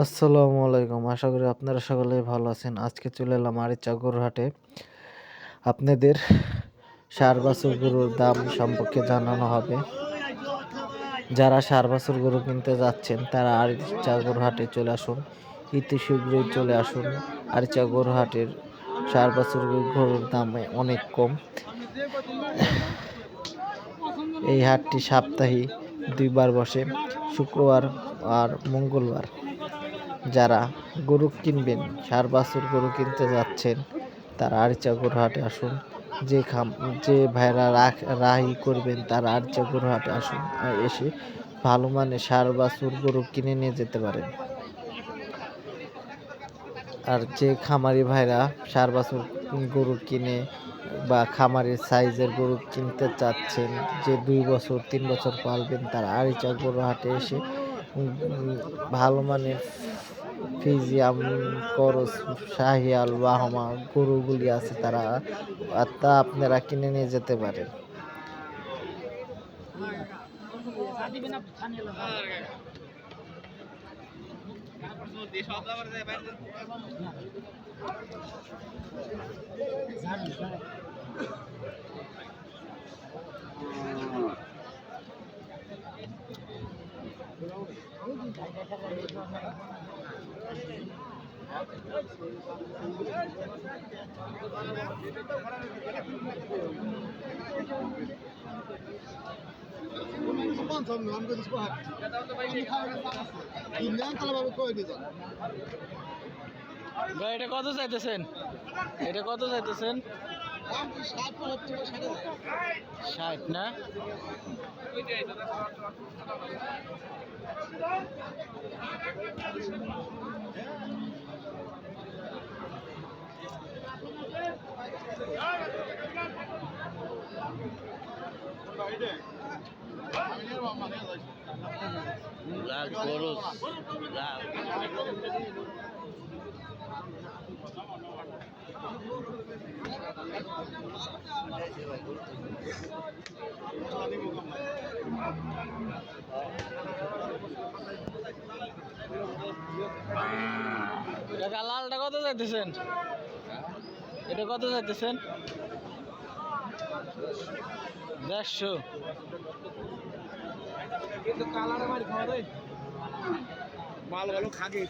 আসসালামু আলাইকুম। আশা করি আপনারা সকলেই ভালো আছেন। আজকে চলে এলাম আরিচা গরুর হাটে। আপনাদের ষাঁড় বাছুর গরুর দাম সম্পর্কে জানানো হবে। যারা ষাঁড় বাছুর গরু কিনতে যাচ্ছেন তারা আরিচা গরুর হাটে চলে আসুন। অতি শীঘ্রই চলে আসুন। আরিচা গরুর হাটের ষাঁড় বাছুর গরুর দাম অনেক কম। এই হাটটি সাপ্তাহিক 2 বার বসে, শুক্রবার আর মঙ্গলবার। যারা গরু কিনবেন, ষাঁড় বাছুর গরু কিনতে যাচ্ছেন তারা আরিচা গরুর হাটে আসুন। যে ভাইরা রাহি করবেন তারা আরিচা গরুর হাটে আসুন, আর এসে ভালো মানের ষাঁড় বাছুর গরু কিনে নিয়ে যেতে পারেন। আর যে খামারি ভাইরা ষাঁড় বাছুর গরু কিনে বা খামারের সাইজের গরু কিনতে চাচ্ছেন, যে 2 বছর 3 বছর পালবেন, তারা আরিচা গরুর হাটে এসে ভালো মানের ফ্রিজিয়াম, করস, শাহিয়াল, বাহামা গরুগুলি আছে তা আপনারা কিনে নিয়ে যেতে পারেন। এটা কত চাইতেছেন? এটা কত চাইতেছেন? 60 না? লাল গরুস লাল লালটা কত চাইতেছেন? এটা কত চাইতেছেন? 150। কিন্তু কালার আমার খাওয়া দেয় মাল ভালো খাগে